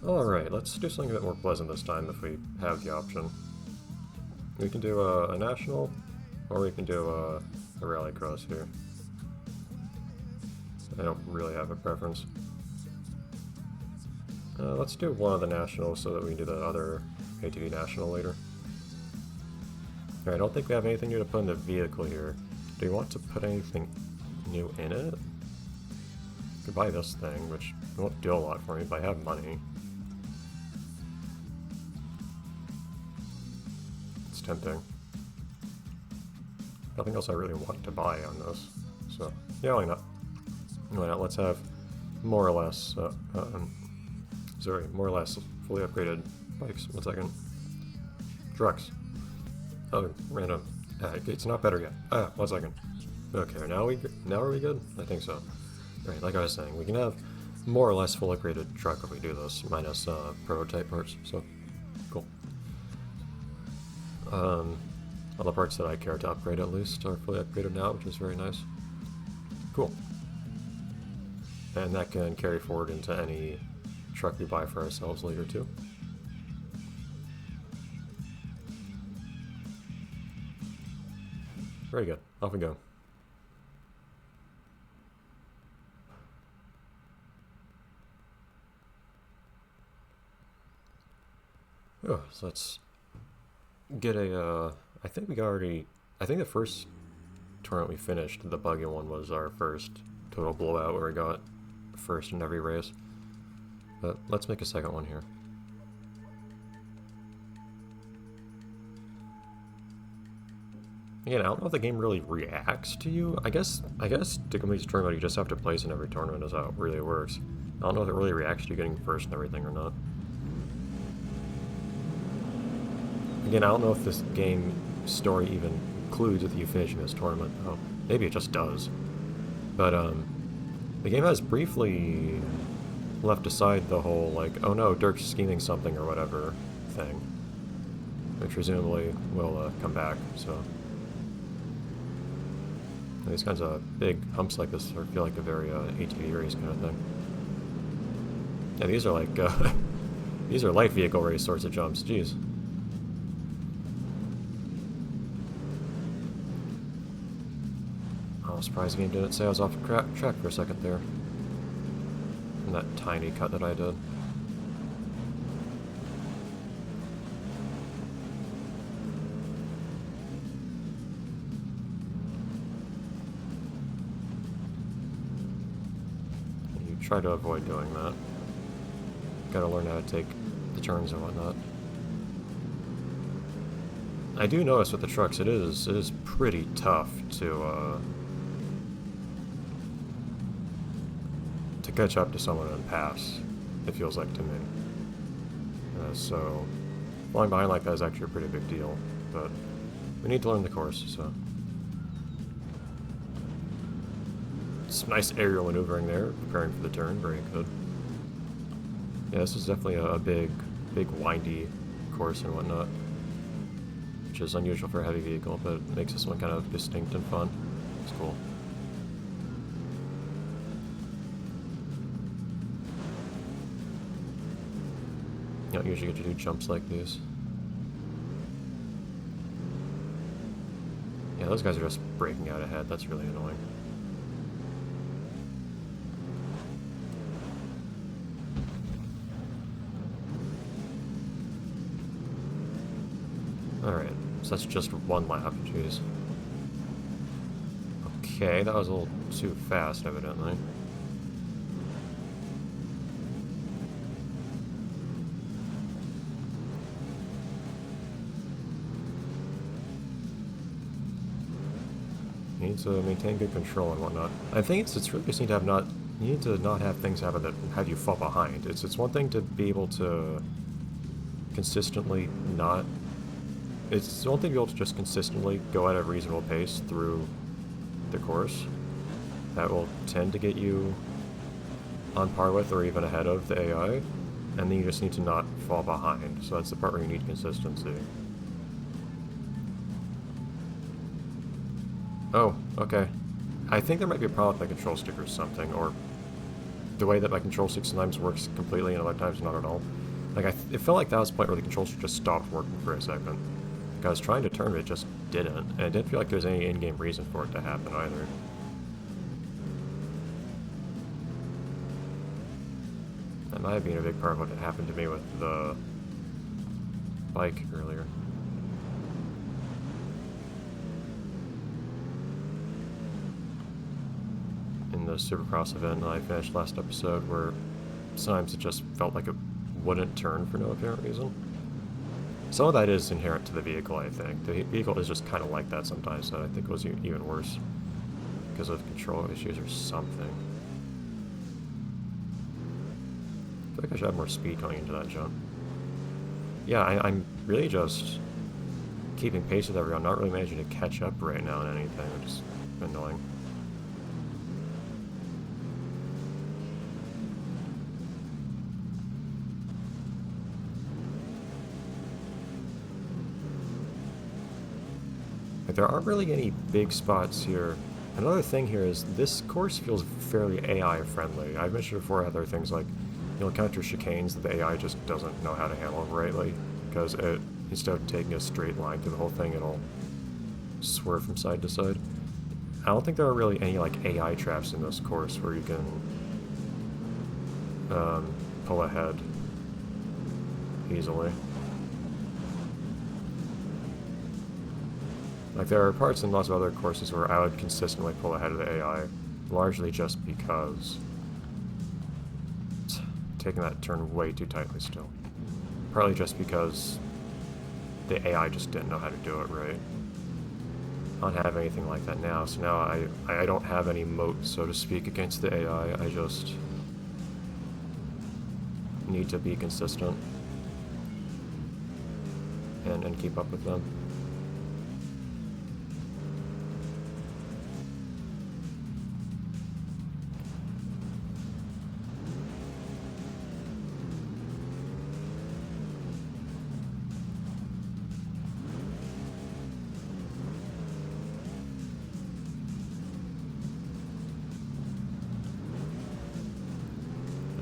Alright, let's do something a bit more pleasant this time if we have the option. We can do a national, or we can do a rallycross here. I don't really have a preference. Let's do one of the nationals so that we can do the other ATV national later. Alright, I don't think we have anything new to put in the vehicle here. Do you want to put anything new in it? I could buy this thing, which won't do a lot for me, but I have money. It's tempting. Nothing else I really want to buy on this, so yeah, why not? Why not? Let's have more or less, more or less fully upgraded bikes. 1 second. Trucks. Oh, random. It's not better yet. 1 second. Okay, now are we good? I think so. Right, like I was saying, we can have more or less full upgraded truck if we do this, minus prototype parts. So, cool. All the parts that I care to upgrade at least are fully upgraded now, which is very nice. Cool. And that can carry forward into any truck we buy for ourselves later too. Very good. Off we go. Oh, so let's get a, I think the first tournament we finished, the buggy one, was our first total blowout where we got first in every race. But let's make a second one here. Again, I don't know if the game really reacts to you. I guess to complete the tournament you just have to place in every tournament is how it really works. I don't know if it really reacts to you getting first and everything or not. Again, I don't know if this game story even includes with you finishing this tournament. Oh, maybe it just does. But the game has briefly left aside the whole, like, oh no, Dirk's scheming something or whatever thing. Which presumably will come back, so. These kinds of big humps like this feel like a very ATV race kind of thing. Yeah, these are like, these are light vehicle race sorts of jumps, jeez. I was surprised the game didn't say I was off track for a second there. In that tiny cut that I did. You try to avoid doing that. Gotta learn how to take the turns and whatnot. I do notice with the trucks, it is pretty tough to catch up to someone and pass, it feels like to me. So, falling behind like that is actually a pretty big deal, but we need to learn the course, so. Some nice aerial maneuvering there, preparing for the turn, very good. Yeah, this is definitely a big windy course and whatnot, which is unusual for a heavy vehicle, but it makes this one kind of distinct and fun. It's cool. You don't usually get to do jumps like these. Yeah, those guys are just breaking out ahead. That's really annoying. Alright, so that's just one lap, jeez. Okay, that was a little too fast, evidently. You need to maintain good control and whatnot. I think it's really just need to have not. You need to not have things happen that have you fall behind. It's one thing to be able to consistently not. It's one thing to be able to just consistently go at a reasonable pace through the course. That will tend to get you on par with or even ahead of the AI. And then you just need to not fall behind. So that's the part where you need consistency. Oh, okay. I think there might be a problem with my control stick or something, or the way that my control stick sometimes works completely and other times not at all. Like, it felt like that was the point where the control stick just stopped working for a second. Like, I was trying to turn it, it just didn't. And it didn't feel like there was any in-game reason for it to happen either. That might have been a big part of what happened to me with the bike earlier. In the Supercross event that I finished last episode, where sometimes it just felt like it wouldn't turn for no apparent reason. Some of that is inherent to the vehicle, I think. The vehicle is just kind of like that sometimes, that I think was even worse because of control issues or something. I feel like I should have more speed going into that jump. Yeah, I'm really just keeping pace with everyone, not really managing to catch up right now on anything, which is annoying. Like, there aren't really any big spots here. Another thing here is this course feels fairly AI friendly. I've mentioned before how there are things like you'll encounter chicanes that the AI just doesn't know how to handle rightly, because instead of taking a straight line through the whole thing, it'll swerve from side to side. I don't think there are really any like AI traps in this course where you can pull ahead easily. Like, there are parts in lots of other courses where I would consistently pull ahead of the AI, largely just because taking that turn way too tightly still. Partly just because the AI just didn't know how to do it right. I don't have anything like that now, so now I don't have any moat, so to speak, against the AI. I just need to be consistent and keep up with them.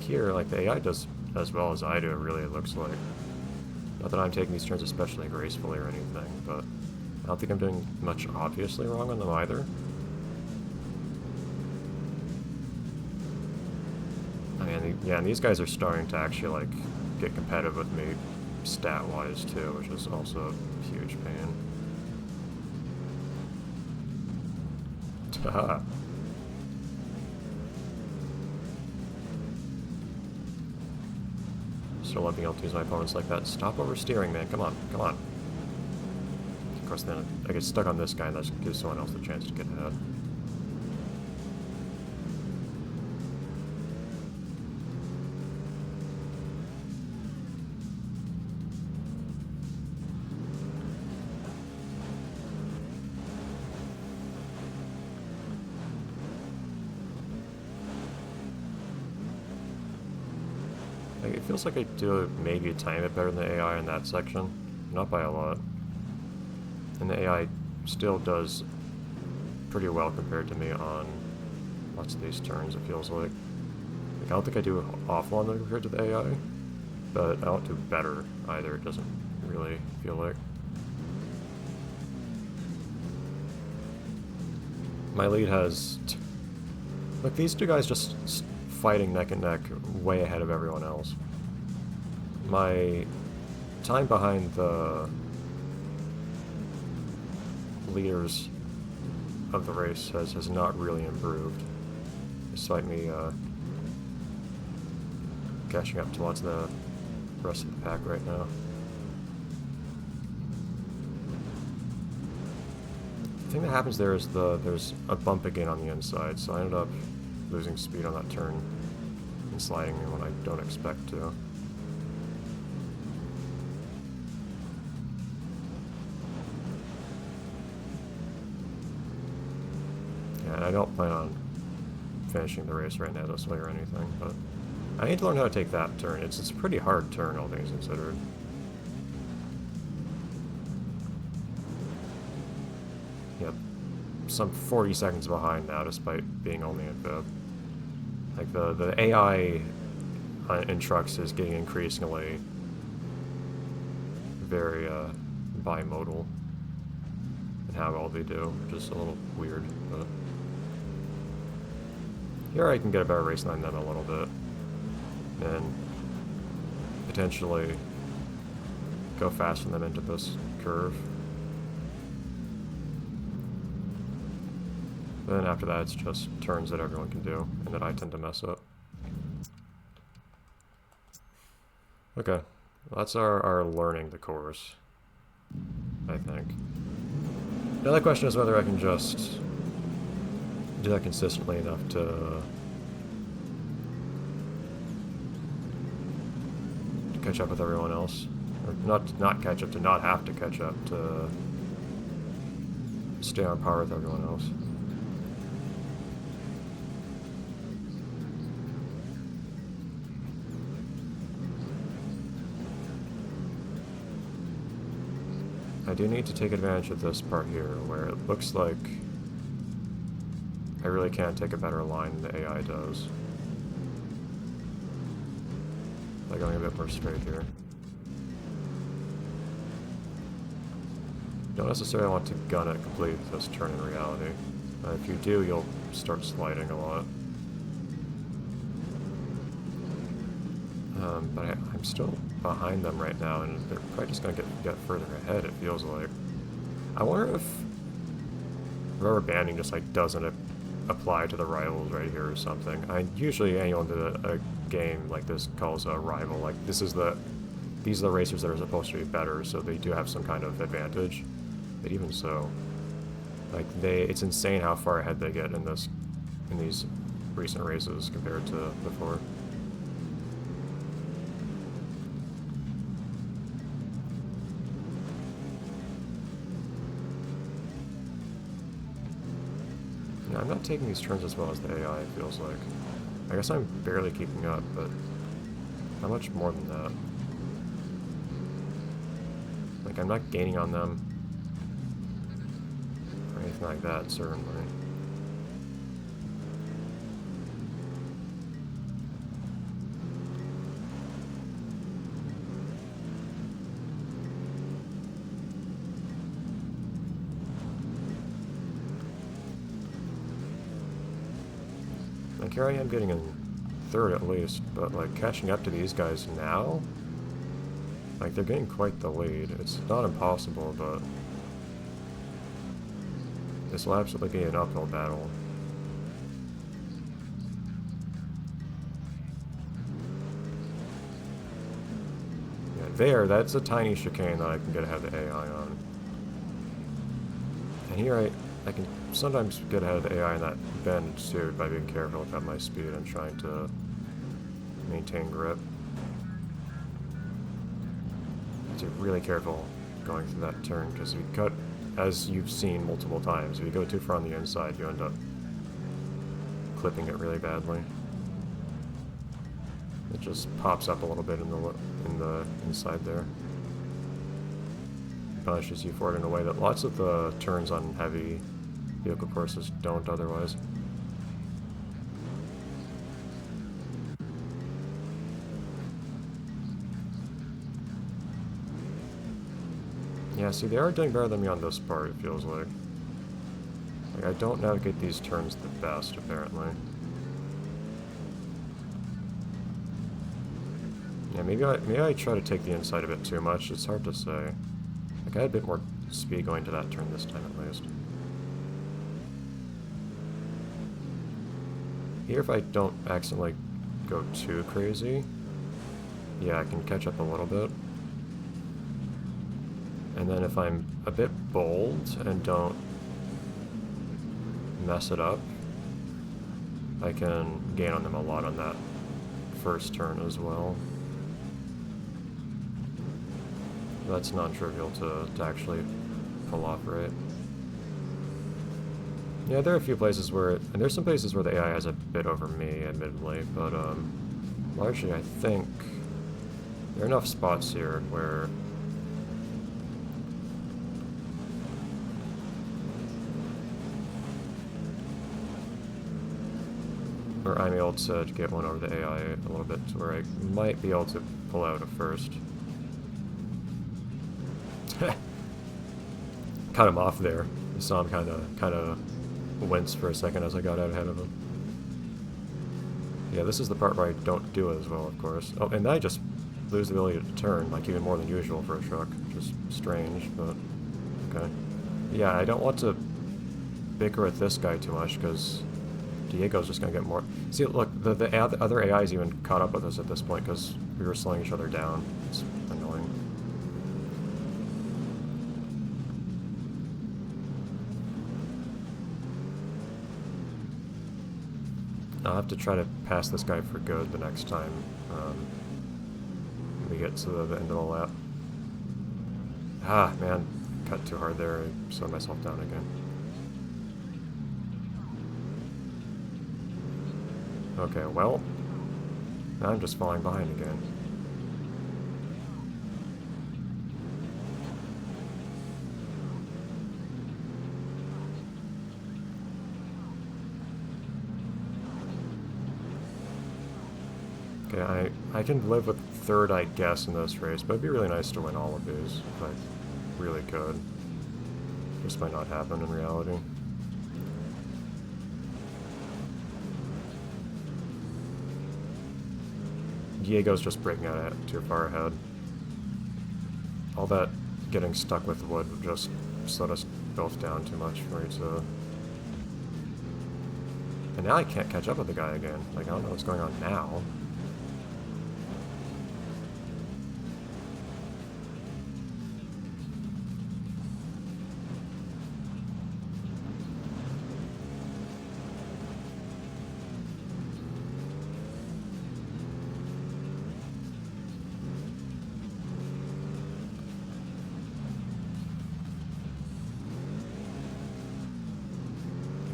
Here, like, the AI does as well as I do, really, it looks like. Not that I'm taking these turns especially gracefully or anything, but I don't think I'm doing much obviously wrong on them either. I mean, yeah, and these guys are starting to actually, like, get competitive with me stat-wise, too, which is also a huge pain. Haha. Still not being able to use my opponents like that. Stop oversteering, man. Come on, come on. Of course, then I get stuck on this guy, and that gives someone else the chance to get ahead. Like, it feels like I do maybe a tiny bit better than the AI in that section. Not by a lot. And the AI still does pretty well compared to me on lots of these turns, it feels like. I don't think I do awful on them compared to the AI, but I don't do better either, it doesn't really feel like. My lead has... Look, these two guys just fighting neck and neck way ahead of everyone else. My time behind the leaders of the race has not really improved, despite me catching up to lots of the rest of the pack right now. The thing that happens there is there's a bump again on the inside, so I ended up losing speed on that turn and sliding when I don't expect to. Yeah, and I don't plan on finishing the race right now this way or anything, but I need to learn how to take that turn. It's a pretty hard turn, all things considered. Yep. Some 40 seconds behind now, despite being only in fifth. Like, the AI in trucks is getting increasingly very bimodal in how all they do, which is a little weird, but here I can get a better race line than a little bit, and potentially go faster than them into this curve. But then after that, it's just turns that everyone can do, and that I tend to mess up. Okay, that's our learning the course, I think. The other question is whether I can just do that consistently enough to catch up with everyone else. Or not catch up, to not have to catch up, to stay on par with everyone else. I do need to take advantage of this part here, where it looks like I really can't take a better line than the AI does. By going a bit more straight here. You don't necessarily want to gun it completely with this turn in reality. If you do, you'll start sliding a lot. But I'm still behind them right now, and they're probably just going to get further ahead, it feels like. I wonder if rubber banding just like doesn't apply to the rivals right here or something. Usually anyone that a game like this calls a rival, like these are the racers that are supposed to be better, so they do have some kind of advantage. But even so, like it's insane how far ahead they get in these recent races compared to before. I'm not taking these turns as well as the AI, it feels like. I guess I'm barely keeping up, but how much more than that? Like, I'm not gaining on them, or anything like that, certainly. Like, here I am getting in third at least, but like catching up to these guys now, like they're getting quite the lead. It's not impossible, but this will absolutely be an uphill battle. Yeah, that's a tiny chicane that I can get ahead of the AI on. And here I can sometimes get ahead of the AI in that bend too by being careful about my speed and trying to maintain grip. So really careful going through that turn, because if you cut, as you've seen multiple times, if you go too far on the inside, you end up clipping it really badly. It just pops up a little bit in the inside there. Punishes you for it in a way that lots of the turns on heavy vehicle courses don't otherwise. Yeah, see, they are doing better than me on this part, it feels like. Like, I don't navigate these turns the best, apparently. Yeah, maybe I try to take the inside a bit too much, it's hard to say. Like, I had a bit more speed going to that turn this time, at least. Here, if I don't accidentally go too crazy, yeah, I can catch up a little bit. And then if I'm a bit bold and don't mess it up, I can gain on them a lot on that first turn as well. That's non-trivial to actually pull off right. Yeah, there are a few places where, and there's some places where the AI has a bit over me, admittedly, but largely I think there are enough spots here where Or I'm able to get one over the AI a little bit to where I might be able to pull out a first. Cut him off there. You saw him kind of wince for a second as I got out ahead of him. Yeah, this is the part where I don't do it as well, of course. Oh, and then I just lose the ability to turn, like even more than usual for a truck. Just strange, but okay. Yeah, I don't want to bicker with this guy too much, because Diego's just going to get more... See, look, the other AI's even caught up with us at this point, because we were slowing each other down. It's annoying. I'll have to try to pass this guy for good the next time we get to the end of the lap. Ah, man. Cut too hard there. I slowed myself down again. Okay, well, now I'm just falling behind again. Okay, I can live with third, I guess, in this race, but it'd be really nice to win all of these if I really could. Just might not happen in reality. Diego's just breaking out too far ahead. All that getting stuck with wood would just slowed us both down too much for me to... And now I can't catch up with the guy again. Like, I don't know what's going on now.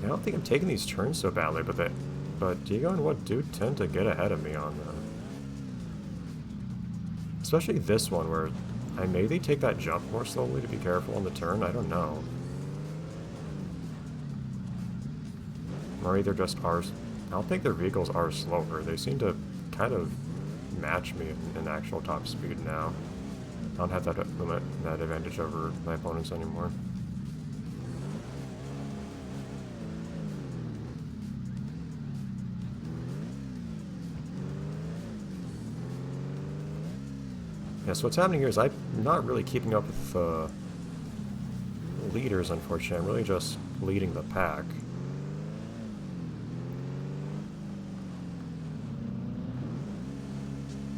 I don't think I'm taking these turns so badly, but Diego and Wood do tend to get ahead of me on them. Especially this one, where I maybe take that jump more slowly to be careful on the turn, I don't know. Or either just are... I don't think their vehicles are slower, they seem to kind of match me in actual top speed now. I don't have that advantage over my opponents anymore. Yeah, so what's happening here is I'm not really keeping up with leaders, unfortunately. I'm really just leading the pack.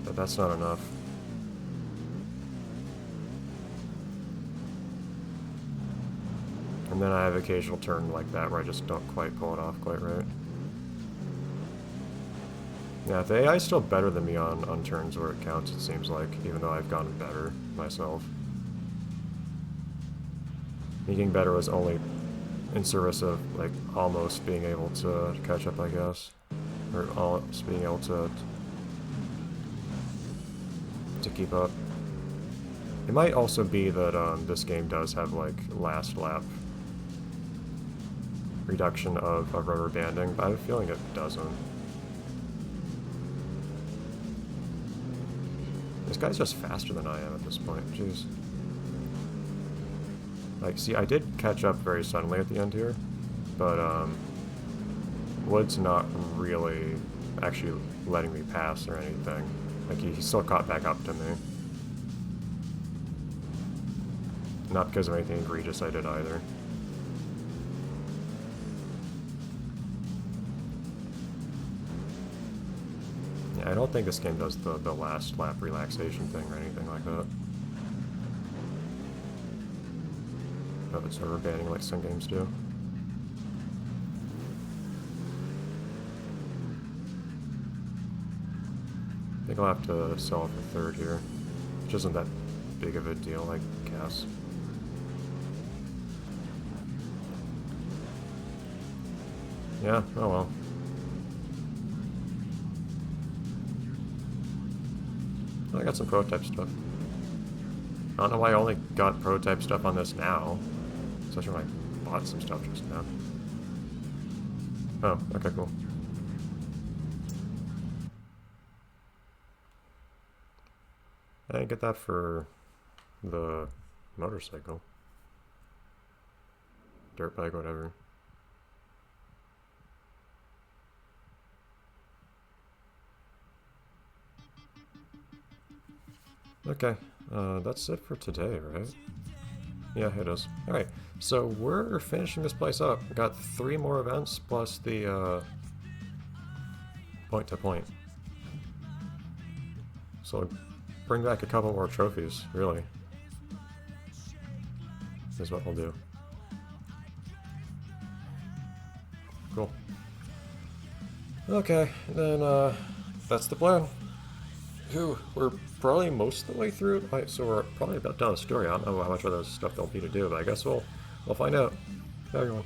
But that's not enough. And then I have an occasional turn like that where I just don't quite pull it off quite right. Yeah, the AI is still better than me on turns where it counts, it seems like, even though I've gotten better myself. Making better was only in service of, like, almost being able to catch up, I guess. Or almost being able to keep up. It might also be that this game does have, like, last lap reduction of rubber banding, but I have a feeling it doesn't. This guy's just faster than I am at this point, jeez. Like, see, I did catch up very suddenly at the end here, but, Wood's not really actually letting me pass or anything. Like, he still caught back up to me. Not because of anything egregious I did either. Yeah, I don't think this game does the last lap relaxation thing or anything like that. Of it's rubber banding like some games do. I think I'll have to sell it for third here, which isn't that big of a deal, I guess. Yeah, oh well. I got some prototype stuff. I don't know why I only got prototype stuff on this now. Especially when I bought some stuff just now. Oh, okay, cool. I didn't get that for the motorcycle. Dirt bike, whatever. Okay, that's it for today, right? Yeah, it is. Alright, so we're finishing this place up. We got 3 more events plus the point to point. So bring back a couple more trophies, really. Is what we'll do. Cool. Okay, then that's the plan. Phew, we're probably most of the way through. Right, so we're probably about done the story. I don't know how much of this stuff there'll be to do, but I guess we'll find out. Bye everyone.